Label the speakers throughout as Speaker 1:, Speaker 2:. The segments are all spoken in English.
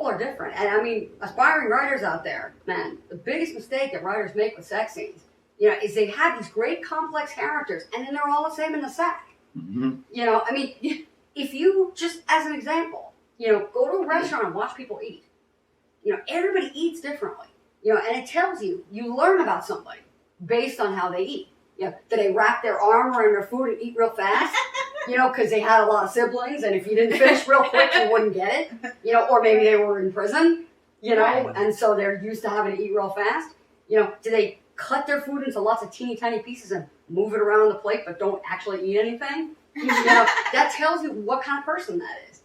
Speaker 1: are different. And I mean, aspiring writers out there, man, the biggest mistake that writers make with sex scenes, is they have these great complex characters, and then they're all the same in the sack.
Speaker 2: Mm-hmm.
Speaker 1: I mean, if you, just as an example, go to a restaurant and watch people eat. Everybody eats differently. And it tells you learn about somebody based on how they eat. Do they wrap their arm around their food and eat real fast? Because they had a lot of siblings, and if you didn't finish real quick, you wouldn't get it. Or maybe they were in prison,
Speaker 3: Right.
Speaker 1: and so they're used to having to eat real fast. Do they cut their food into lots of teeny tiny pieces and move it around the plate but don't actually eat anything? That tells you what kind of person that is.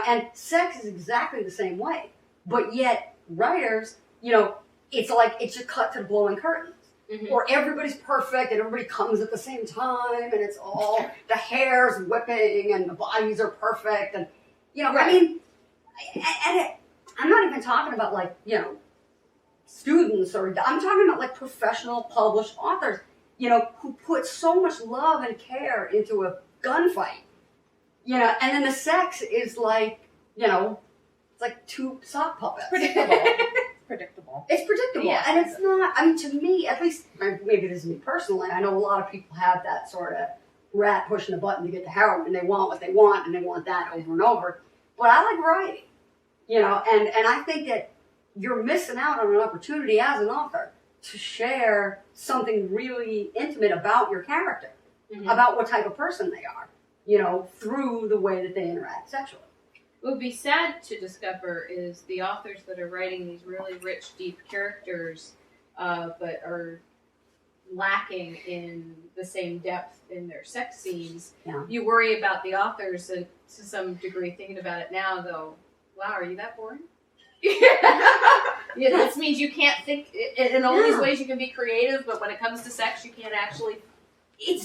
Speaker 1: And sex is exactly the same way. But yet, writers, it's like it's just cut to the blowing curtains.
Speaker 3: Mm-hmm.
Speaker 1: Or everybody's perfect and everybody comes at the same time and it's all, the hair's whipping and the bodies are perfect. And,
Speaker 3: Right.
Speaker 1: I mean, I'm not even talking about students I'm talking about like professional published authors, who put so much love and care into a gunfight, and then the sex is like, it's like two sock puppets.
Speaker 3: Predictable.
Speaker 1: It's predictable.
Speaker 3: Yeah.
Speaker 1: And it's not, I mean, to me, at least, maybe this is me personally, I know a lot of people have that sort of rat pushing a button to get the heroin. They want what they want, and they want that over and over. But I like variety, and I think that you're missing out on an opportunity as an author to share something really intimate about your character, about what type of person they are, through the way that they interact sexually.
Speaker 4: What would be sad to discover is the authors that are writing these really rich, deep characters, but are lacking in the same depth in their sex scenes.
Speaker 1: Yeah.
Speaker 4: You worry about the authors to some degree. Thinking about it now, though, wow, are you that boring? Yeah, this means you can't think in all these ways. You can be creative, but when it comes to sex, you can't actually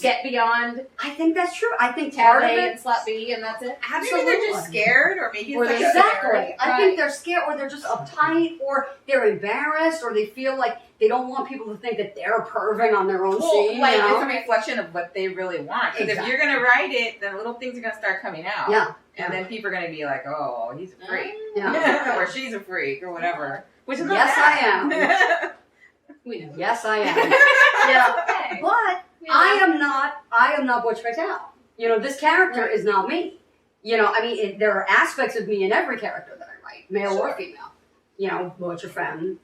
Speaker 4: get beyond.
Speaker 1: I think that's true. I think
Speaker 4: Tab
Speaker 1: part of
Speaker 4: A
Speaker 1: it,
Speaker 4: and slot B, and that's it.
Speaker 1: absolutely.
Speaker 3: Maybe they're just scared, or maybe
Speaker 4: Or
Speaker 3: it's
Speaker 4: they're
Speaker 3: like
Speaker 1: Exactly. I
Speaker 4: Right.
Speaker 1: think they're scared, or they're just uptight, or they're embarrassed, or they feel like they don't want people to think that they're perving on their own scene.
Speaker 3: like
Speaker 1: you know?
Speaker 3: it's a reflection of what they really want. Because
Speaker 1: Exactly.
Speaker 3: if you're gonna write it, the little things are gonna start coming out.
Speaker 1: Yeah.
Speaker 3: And then people are gonna be like, "Oh, he's a freak,"
Speaker 1: Yeah.
Speaker 3: or "She's a freak," or whatever. Which is not
Speaker 1: Yes,
Speaker 3: bad.
Speaker 1: I am.
Speaker 4: We know.
Speaker 1: Yes, I am. Yeah.
Speaker 4: Okay.
Speaker 1: But I am not Butch Patel. This character is not me. I mean, there are aspects of me in every character that I write, male or female. Butch or femme,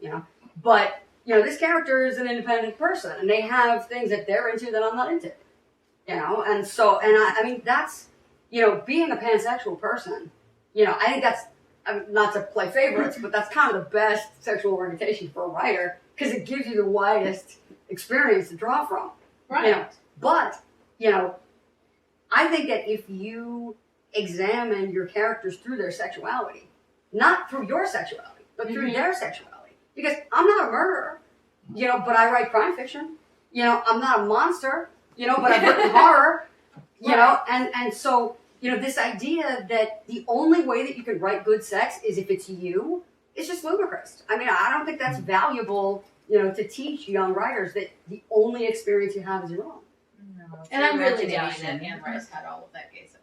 Speaker 1: But, this character is an independent person, and they have things that they're into that I'm not into. And so, I mean, that's, being a pansexual person, I think that's, not to play favorites, but that's kind of the best sexual orientation for a writer, because it gives you the widest experience to draw from.
Speaker 4: Right.
Speaker 1: But, I think that if you examine your characters through their sexuality, not through your sexuality, but through their sexuality, because I'm not a murderer, but I write crime fiction. I'm not a monster, but I've written horror, and so, this idea that the only way that you can write good sex is if it's you, is just ludicrous. I mean, I don't think that's valuable, to teach young writers that the only experience you have is your own.
Speaker 3: No,
Speaker 4: And I'm really doubting
Speaker 3: imagination.
Speaker 4: that Anne Rice had all of that gay sex.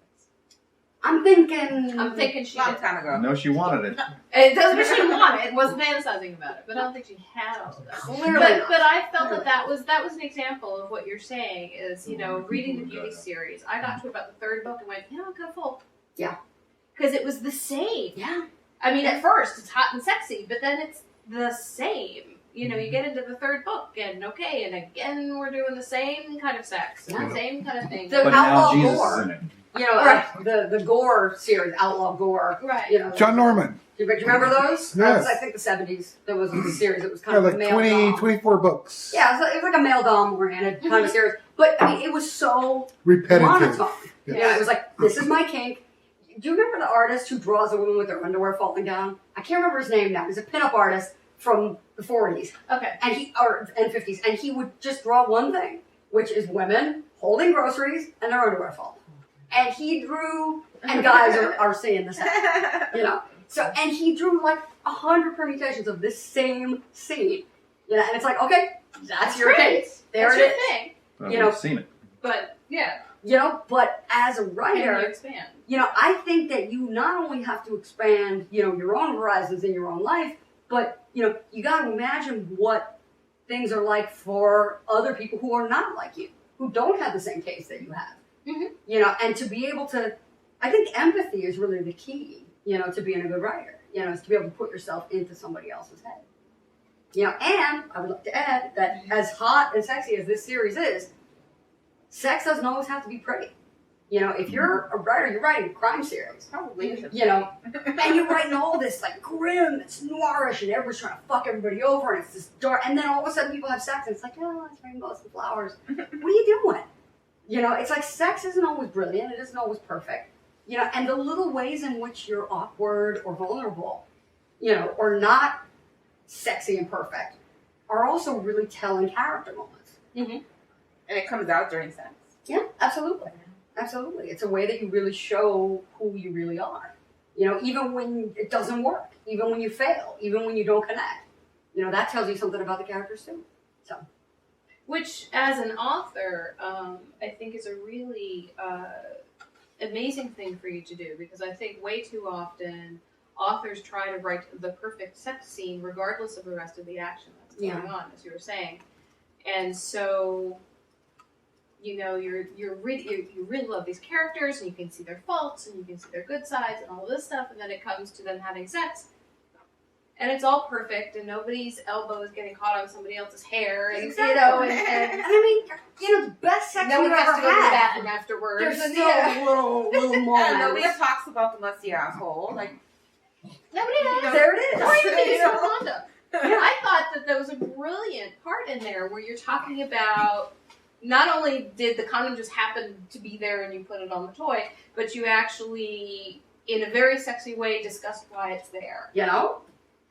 Speaker 1: I'm thinking
Speaker 4: she
Speaker 3: Long
Speaker 4: did.
Speaker 3: time ago.
Speaker 2: No, she wanted it.
Speaker 4: It doesn't mean she didn't want it. Wasn't fantasizing about it, but I don't think she had all of that.
Speaker 1: Clearly
Speaker 4: But
Speaker 1: not.
Speaker 4: I felt that was an example of what you're saying is, reading the Beauty series. I got to about the third book and went, I'm kind of full.
Speaker 1: Yeah.
Speaker 4: Because it was the same.
Speaker 1: Yeah.
Speaker 4: I mean, at first it's hot and sexy, but then it's the same. You get into the third book and again we're doing the same kind of sex, and the same kind of thing.
Speaker 1: The
Speaker 2: But now
Speaker 1: Outlaw
Speaker 2: Jesus
Speaker 1: Gore.
Speaker 2: is in it.
Speaker 1: The Gore series, Outlaw Gore.
Speaker 4: Right.
Speaker 5: John Norman.
Speaker 1: Do you remember those?
Speaker 5: Yes.
Speaker 1: That was, I think, the 70s. There was a series. It was kind
Speaker 5: Yeah,
Speaker 1: of a
Speaker 5: like
Speaker 1: male
Speaker 5: 20,
Speaker 1: dom.
Speaker 5: 24 books.
Speaker 1: Yeah, it was like a male dom oriented kind of series. But, I mean, it was so
Speaker 5: Repetitive.
Speaker 1: monotone.
Speaker 5: Yes.
Speaker 1: It was like, this is my kink. Do you remember the artist who draws a woman with her underwear falling down? I can't remember his name now. He's a pinup artist from the 40s.
Speaker 4: Okay.
Speaker 1: And 50s. And he would just draw one thing, which is women holding groceries and their underwear falling. And he drew, and guys are seeing this happen, So, and he drew like 100 permutations of this same scene, and it's like, okay, that's your case. There
Speaker 4: That's
Speaker 1: it
Speaker 4: your
Speaker 1: is.
Speaker 4: thing.
Speaker 2: I've seen it.
Speaker 4: But yeah.
Speaker 1: You know, but as a
Speaker 4: Can you
Speaker 1: writer,
Speaker 4: expand?
Speaker 1: you know, I think that you not only have to expand, you know, your own horizons in your own life, but, you know, you got to imagine what things are like for other people who are not like you, who don't have the same taste that you have.
Speaker 4: Mhm.
Speaker 1: You know, and to be able to, I think empathy is really the key, you know, to being a good writer, you know, is to be able to put yourself into somebody else's head. You know, and I would like to add that as hot and sexy as this series is, sex doesn't always have to be pretty. You know, if you're a writer, you're writing a crime series,
Speaker 3: Probably isn't.
Speaker 1: you know, and you're writing all this like grim, it's noirish, and everybody's trying to fuck everybody over, and it's this dark, and then all of a sudden people have sex, and it's like, oh, it's rainbows and flowers. What are you doing? You know, it's like sex isn't always brilliant, it isn't always perfect. You know, and the little ways in which you're awkward or vulnerable, you know, or not sexy and perfect, are also really telling character moments.
Speaker 4: Mm-hmm.
Speaker 3: And it comes out during sex.
Speaker 1: Yeah, absolutely. Absolutely. It's a way that you really show who you really are. You know, even when it doesn't work, even when you fail, even when you don't connect. You know, that tells you something about the characters too. So,
Speaker 4: Which, as an author, I think is a really amazing thing for you to do, because I think way too often authors try to write the perfect sex scene regardless of the rest of the action that's going on, as you were saying. And so, you know, you really love these characters, and you can see their faults, and you can see their good sides, and all of this stuff, and then it comes to them having sex, and it's all perfect, and nobody's elbow is getting caught on somebody else's hair, and
Speaker 1: exactly.
Speaker 4: you know, and
Speaker 1: And I mean, you know, the best sex
Speaker 4: no
Speaker 1: we've
Speaker 4: one has
Speaker 1: ever
Speaker 4: to go to the
Speaker 1: had.
Speaker 4: bathroom afterwards.
Speaker 1: There's
Speaker 4: and
Speaker 1: still little
Speaker 3: Yeah,
Speaker 1: moments.
Speaker 3: nobody talks about the musty asshole. Like,
Speaker 4: nobody has.
Speaker 1: There it is.
Speaker 4: Or even the use
Speaker 3: You
Speaker 4: of
Speaker 3: know?
Speaker 4: a condom. I thought that there was a brilliant part in there where you're talking about not only did the condom just happen to be there and you put it on the toy, but you actually, in a very sexy way, discussed why it's there.
Speaker 1: You know?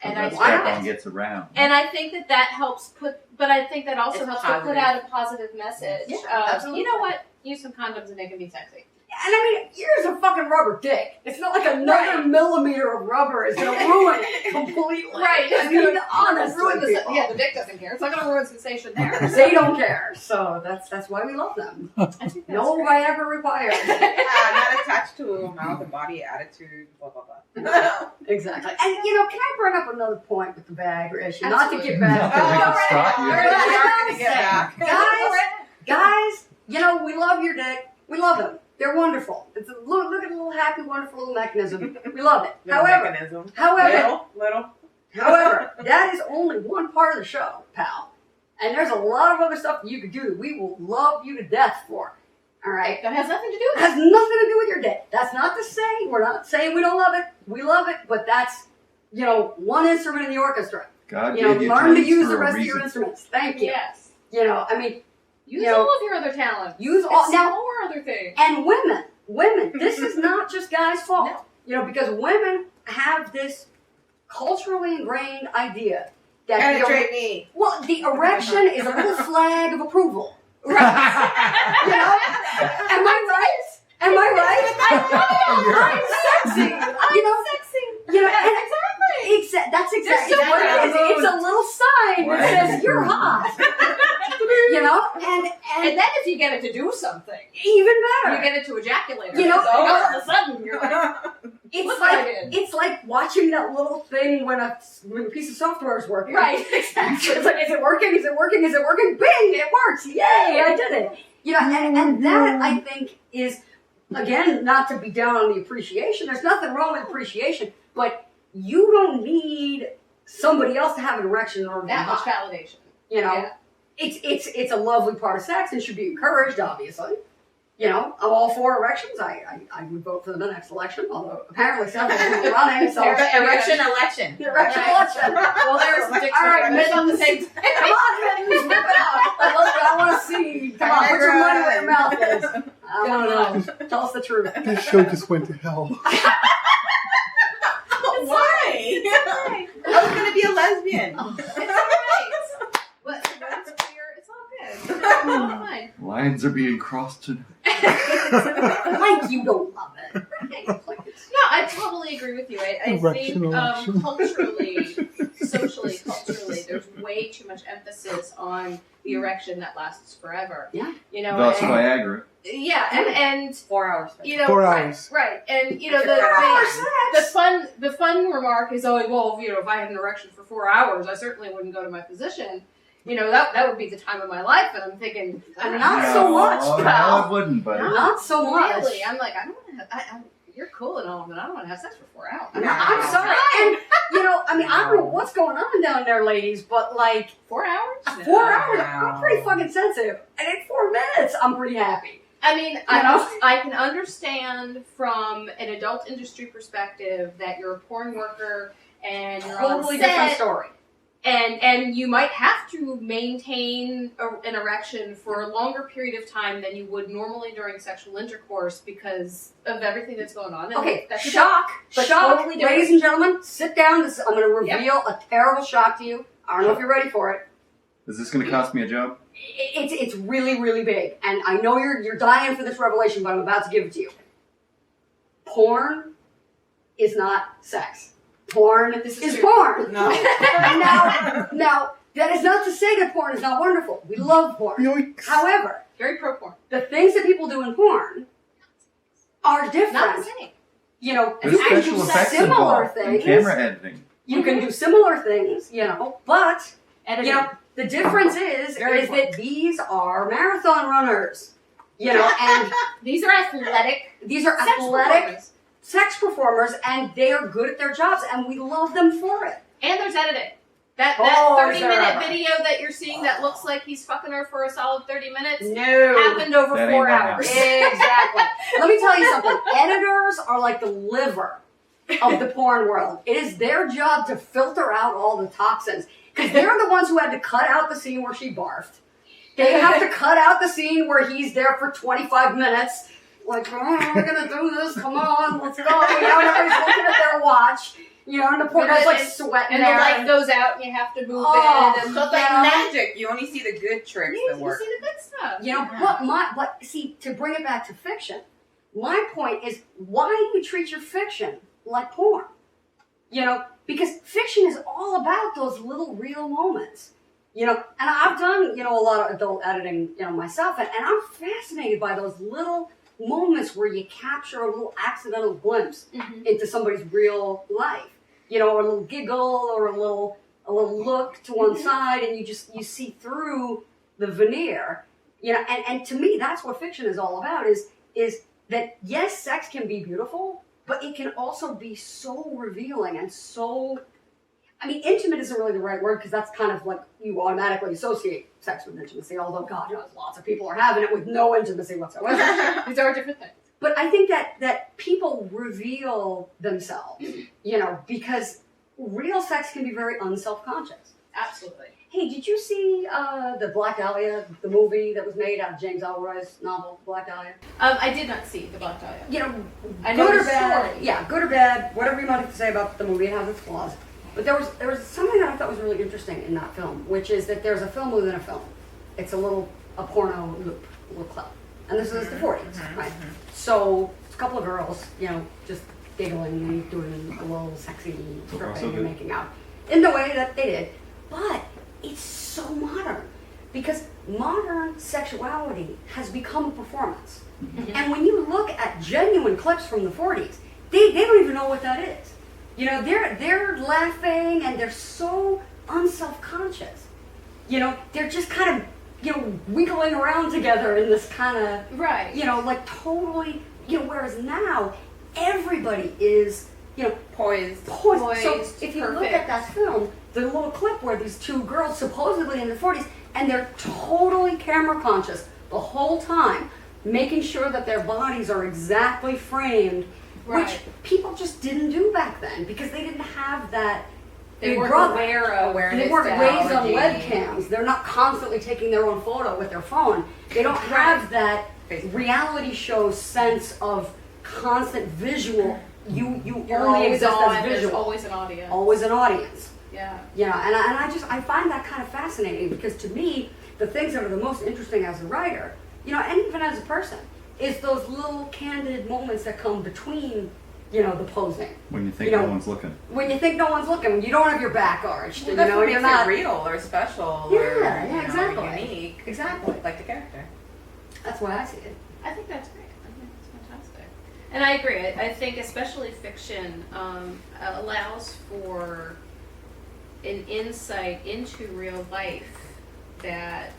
Speaker 4: And
Speaker 2: that
Speaker 4: I
Speaker 2: strap-on gets around.
Speaker 4: And I think that helps but I think that also
Speaker 3: It's
Speaker 4: helps
Speaker 3: positive.
Speaker 4: to put out a positive message
Speaker 1: Yeah,
Speaker 4: of,
Speaker 1: absolutely.
Speaker 4: you know what, use some condoms and they can be sexy.
Speaker 1: And I mean, here's a fucking rubber dick. It's not like another millimeter of rubber is going to ruin it completely.
Speaker 4: Right.
Speaker 1: I mean, honestly,
Speaker 4: Ruin the,
Speaker 1: people.
Speaker 4: yeah, the dick doesn't care. It's not going to ruin sensation there.
Speaker 1: They don't care. So that's why we love them.
Speaker 4: I think that's
Speaker 1: No
Speaker 4: great.
Speaker 1: Viagra required.
Speaker 3: not attached to a mouth and body attitude, blah, blah, blah.
Speaker 1: Exactly. And, you know, can I bring up another point with the Viagra issue? Not to
Speaker 4: Absolutely.
Speaker 1: get back
Speaker 2: No,
Speaker 1: to
Speaker 2: we can stop you.
Speaker 3: We are going to get back.
Speaker 1: Guys, you know, we love your dick. We love them. They're wonderful. It's a, look at the little happy, wonderful little mechanism. We love it.
Speaker 3: Little
Speaker 1: However,
Speaker 3: mechanism.
Speaker 1: however,
Speaker 3: Little.
Speaker 1: that is only one part of the show, pal. And there's a lot of other stuff you could do that we will love you to death for. All right?
Speaker 4: That has nothing to do
Speaker 1: It
Speaker 4: with
Speaker 1: has nothing to do with your dick. That's not to say, we're not saying we don't love it. We love it, but that's, you know, one instrument in the orchestra.
Speaker 2: God
Speaker 1: You know,
Speaker 2: gave you
Speaker 1: learn to
Speaker 2: tongues
Speaker 1: use
Speaker 2: for
Speaker 1: the
Speaker 2: a
Speaker 1: rest of your
Speaker 2: reason.
Speaker 1: instruments. Thank you.
Speaker 4: Yes.
Speaker 1: You know, I mean,
Speaker 4: Use
Speaker 1: You know,
Speaker 4: all of your other talents.
Speaker 1: use all. Now,
Speaker 4: Explore other things.
Speaker 1: and women, this is not just guys' fault.
Speaker 4: No.
Speaker 1: You know, because women have this culturally ingrained idea that
Speaker 3: Penetrate me.
Speaker 1: well, the erection is a little flag of approval.
Speaker 2: You're
Speaker 1: You know? Am I right? Am I right? I'm sexy. You know,
Speaker 4: sexy.
Speaker 1: you know, and that's exactly
Speaker 4: There's so
Speaker 1: what it
Speaker 4: many
Speaker 1: is. It's a little sign that
Speaker 2: Flag
Speaker 1: says
Speaker 2: of
Speaker 1: you're
Speaker 2: approval.
Speaker 1: hot. You know, and
Speaker 4: And then if you get it to do something,
Speaker 1: even
Speaker 4: you
Speaker 1: better.
Speaker 4: get it to ejaculate.
Speaker 1: You know,
Speaker 4: all of a sudden you're like,
Speaker 1: It's
Speaker 4: Look
Speaker 1: like
Speaker 4: what I did.
Speaker 1: it's like watching that little thing when a piece of software is working.
Speaker 4: right, exactly.
Speaker 1: It's like, is it working? Is it working? Is it working? Bing! It works! Yay! I did it. You know, and that I think is again not to be down on the appreciation. There's nothing wrong with appreciation, but you don't need somebody else to have an erection in order to be
Speaker 4: That much
Speaker 1: hot.
Speaker 4: validation.
Speaker 1: You know,
Speaker 4: Yeah.
Speaker 1: it's a lovely part of sex and should be encouraged, obviously. You know, I'm all for erections. I would vote for the next election, although apparently several people are running. So
Speaker 3: Erection election.
Speaker 1: the erection election.
Speaker 4: Well, there's the
Speaker 1: All right,
Speaker 4: dictionary. On the same
Speaker 1: Come on, mittens, rip it out. I want to see. Come on, put your money where your mouth is. I want to know. Tell us the truth.
Speaker 5: This show just went to hell.
Speaker 3: Why? I was going to be a lesbian.
Speaker 4: It's all right. But it's clear. It's all good. It's all fine.
Speaker 2: Lines are being crossed tonight.
Speaker 1: Like you don't love it.
Speaker 4: No, I totally agree with you. I think
Speaker 5: Erection election.
Speaker 4: culturally, socially, culturally, there's way way too much emphasis on the erection that lasts forever.
Speaker 1: Yeah.
Speaker 4: You know,
Speaker 2: Thus
Speaker 4: and,
Speaker 2: Viagra.
Speaker 4: yeah, and
Speaker 3: 4 hours.
Speaker 4: you know,
Speaker 5: 4
Speaker 4: right,
Speaker 5: hours.
Speaker 4: right, and you know
Speaker 3: If you're
Speaker 4: the fun remark is, oh well, you know, if I had an erection for 4 hours, I certainly wouldn't go to my physician. You know, that would be the time of my life, and I'm thinking,
Speaker 1: And not so much,
Speaker 2: No,
Speaker 1: pal.
Speaker 2: it wouldn't, but
Speaker 1: Not so much.
Speaker 4: really. I'm like, I don't want to have. You're cool and all, but I don't want to have sex for 4 hours.
Speaker 1: I'm sorry. And, you know, I mean, I don't know what's going on down there, ladies, but like,
Speaker 4: 4 hours?
Speaker 1: 4 hours, I'm pretty fucking sensitive. And in 4 minutes, I'm pretty happy.
Speaker 4: I mean,
Speaker 1: know?
Speaker 4: I can understand from an adult industry perspective that you're a porn worker and you're
Speaker 1: Totally
Speaker 4: on
Speaker 1: different
Speaker 4: set,
Speaker 1: story.
Speaker 4: and you might have to maintain an erection for a longer period of time than you would normally during sexual intercourse because of everything that's going on. And
Speaker 1: Okay,
Speaker 4: that's
Speaker 1: shock,
Speaker 4: but
Speaker 1: shock,
Speaker 4: totally different.
Speaker 1: ladies and gentlemen, sit down. I'm going to reveal a terrible shock to you. I don't know if you're ready for it.
Speaker 2: is this going to cost me a job?
Speaker 1: It's really, really big. And I know you're dying for this revelation, but I'm about to give it to you. Porn is not sex. Porn
Speaker 4: This is
Speaker 1: is
Speaker 4: true.
Speaker 1: porn.
Speaker 3: No.
Speaker 1: Now, that is not to say that porn is not wonderful. We love porn.
Speaker 5: Yoinks.
Speaker 1: However,
Speaker 4: Very pro porn.
Speaker 1: the things that people do in porn are
Speaker 4: Not
Speaker 1: different.
Speaker 4: the same.
Speaker 1: You know,
Speaker 2: There's
Speaker 1: you can
Speaker 2: special
Speaker 1: do
Speaker 2: effects
Speaker 1: similar
Speaker 2: involved and
Speaker 1: things.
Speaker 2: camera editing.
Speaker 1: You can do similar things, you know, but
Speaker 4: Editing.
Speaker 1: you know, the difference is
Speaker 4: Very
Speaker 1: that these are marathon runners. You know, and
Speaker 4: These are athletic
Speaker 1: these are
Speaker 4: sex
Speaker 1: athletic
Speaker 4: performers.
Speaker 1: sex performers, and they are good at their jobs, and we love them for it.
Speaker 4: And there's editing. That
Speaker 1: Oh,
Speaker 4: 30-minute
Speaker 1: Sarah.
Speaker 4: video that you're seeing that looks like he's fucking her for a solid 30 minutes
Speaker 1: No.
Speaker 4: happened over
Speaker 2: That
Speaker 4: 4
Speaker 2: ain't
Speaker 4: hours.
Speaker 1: Exactly. Let me tell you something. Editors are like the liver of the porn world. It is their job to filter out all the toxins. Because they're the ones who had to cut out the scene where she barfed. They have to cut out the scene where he's there for 25 minutes. Like, oh, we're going to do this. Come on, let's go. You know, and everybody's looking at their watch. You know, and the poor guy's like sweating
Speaker 4: And the
Speaker 1: there.
Speaker 4: light goes out and you have to move
Speaker 1: Oh,
Speaker 4: in. And
Speaker 3: So it's like
Speaker 1: Yeah.
Speaker 3: magic. You only see the good tricks
Speaker 4: you
Speaker 3: that work.
Speaker 4: see the good stuff.
Speaker 1: You know, but see, to bring it back to fiction, my point is, why do you treat your fiction like porn? You know, because fiction is all about those little real moments. You know, and I've done, you know, a lot of adult editing, you know, myself, and I'm fascinated by those little moments where you capture a little accidental glimpse into somebody's real life. You know, or a little giggle or a little look to one side, and you see through the veneer. You know, and to me, that's what fiction is all about. Is that yes, sex can be beautiful, but it can also be so revealing and so. I mean, intimate isn't really the right word because that's kind of like you automatically associate sex with intimacy. Although God knows, lots of people are having it with no intimacy whatsoever.
Speaker 4: These are different things.
Speaker 1: But I think that people reveal themselves, you know, because real sex can be very unself-conscious.
Speaker 4: Absolutely.
Speaker 1: Hey, did you see the Black Dahlia, the movie that was made out of James Ellroy's novel, Black Dahlia?
Speaker 4: I did not see the Black Dahlia.
Speaker 1: You know,
Speaker 4: I know
Speaker 1: good
Speaker 4: the
Speaker 1: or bad,
Speaker 4: story.
Speaker 1: yeah, good or bad, whatever you might have to say about the movie, it has its flaws. But there was something that I thought was really interesting in that film, which is that there's a film within a film. It's a porno loop, a little clip. And this is the 40s, right? So it's a couple of girls, you know, just giggling and doing a little sexy stripping and making out in the way that they did. But it's so modern because modern sexuality has become a performance. And when you look at genuine clips from the 40s, they don't even know what that is. You know, they're laughing and they're so unself-conscious. You know, they're just kind of, you know, wiggling around together in this kind of,
Speaker 4: Right.
Speaker 1: you know, like totally, you know, whereas now everybody is, you know,
Speaker 3: Poised.
Speaker 1: poised. So
Speaker 4: Poised,
Speaker 1: if you look
Speaker 4: perfect.
Speaker 1: at that film, the little clip where these two girls supposedly in the 40s, and they're totally camera conscious the whole time, making sure that their bodies are exactly framed, which
Speaker 4: Right.
Speaker 1: people just didn't do back then because they didn't have that.
Speaker 4: They
Speaker 1: big
Speaker 4: weren't
Speaker 1: brother.
Speaker 4: aware of
Speaker 3: Awareness.
Speaker 1: They weren't raised on
Speaker 3: technology.
Speaker 1: webcams. They're not constantly taking their own photo with their phone. They don't have that
Speaker 3: Facebook.
Speaker 1: reality show sense of constant visual. You
Speaker 4: You're
Speaker 1: only
Speaker 4: always
Speaker 1: exist
Speaker 4: on.
Speaker 1: as
Speaker 4: There's
Speaker 1: visual.
Speaker 4: always an audience.
Speaker 1: Always an audience.
Speaker 4: Yeah.
Speaker 1: You know, and I find that kind of fascinating because to me, the things that are the most interesting as a writer, you know, and even as a person, is those little candid moments that come between the posing.
Speaker 2: When you think
Speaker 1: You know,
Speaker 2: no one's looking.
Speaker 1: When you think no one's looking, when you don't have your back arched,
Speaker 3: Well,
Speaker 1: and,
Speaker 3: that's what
Speaker 1: you're
Speaker 3: makes
Speaker 1: not
Speaker 3: it real or special
Speaker 1: Yeah,
Speaker 3: or
Speaker 1: yeah, exactly.
Speaker 3: unique.
Speaker 1: Exactly.
Speaker 3: Like the character.
Speaker 1: That's why I see it.
Speaker 4: I think that's great. I think that's fantastic. And I agree. I think especially fiction allows for an insight into real life that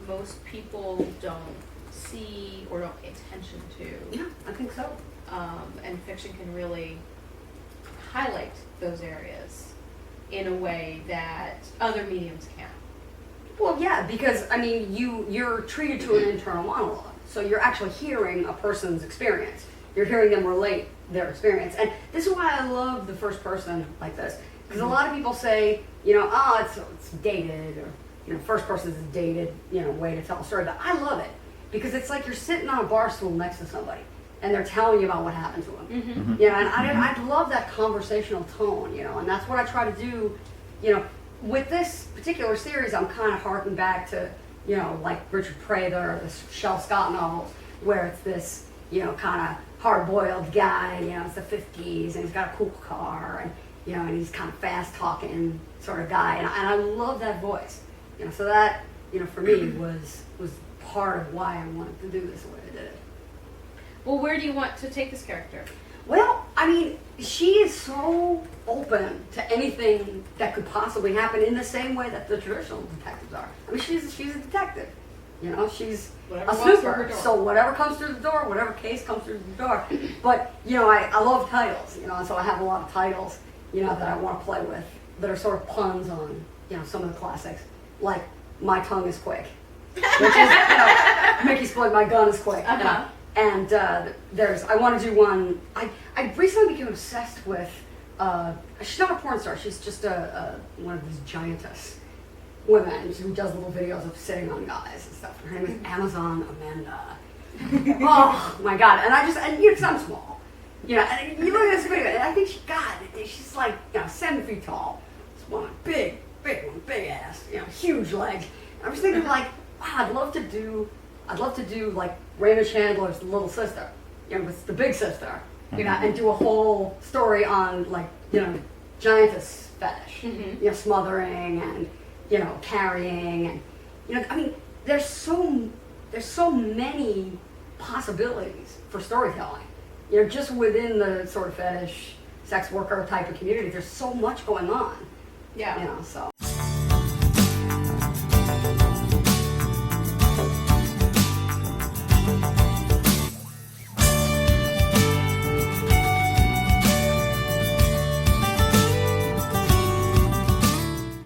Speaker 4: most people don't see or don't pay attention to.
Speaker 1: Yeah, I think so.
Speaker 4: And fiction can really highlight those areas in a way that other mediums can't.
Speaker 1: Well, yeah, because you're treated to an internal monologue, so you're actually hearing a person's experience. You're hearing them relate their experience, and this is why I love the first person like this, because a lot of people say, it's dated, or first person is a dated, way to tell a story. But I love it because it's like you're sitting on a bar stool next to somebody, and they're telling you about what happened to them.
Speaker 4: Mm-hmm.
Speaker 1: And I love that conversational tone, and that's what I try to do, with this particular series. I'm kind of harking back to, like Richard Prather, the Shel Scott novels, where it's this, kind of hard-boiled guy, it's the 50s, and he's got a cool car, and, and he's kind of fast-talking sort of guy, and I love that voice, so that, for me was part of why I wanted to do this the way I did it.
Speaker 4: Well, where do you want to take this character?
Speaker 1: Well, she is so open to anything that could possibly happen in the same way that the traditional detectives are. She's a detective. She's
Speaker 4: Whatever
Speaker 1: a
Speaker 4: walks through her
Speaker 1: snooper.
Speaker 4: door.
Speaker 1: So whatever comes through the door, whatever case comes through the door. But, I love titles, and so I have a lot of titles, that I want to play with that are sort of puns on, some of the classics. Like, My Tongue is Quick. Which is, Mickey Split, My Gun is Quick.
Speaker 4: Uh-huh.
Speaker 1: And I want to do one. I recently became obsessed with. She's not a porn star. She's just one of these giantess women who does little videos of sitting on guys and stuff. Her name is Amazon Amanda. Oh my God! And because I'm small, and you look at this video, and I think she's like 7 feet tall. This woman, big one, big ass, huge legs. I was thinking like, wow, I'd love to do like Raymond Chandler's little sister, with the big sister, and do a whole story on like, giantess fetish, smothering and, carrying and, there's so many possibilities for storytelling, just within the sort of fetish, sex worker type of community. There's so much going on,
Speaker 4: Yeah.
Speaker 1: so.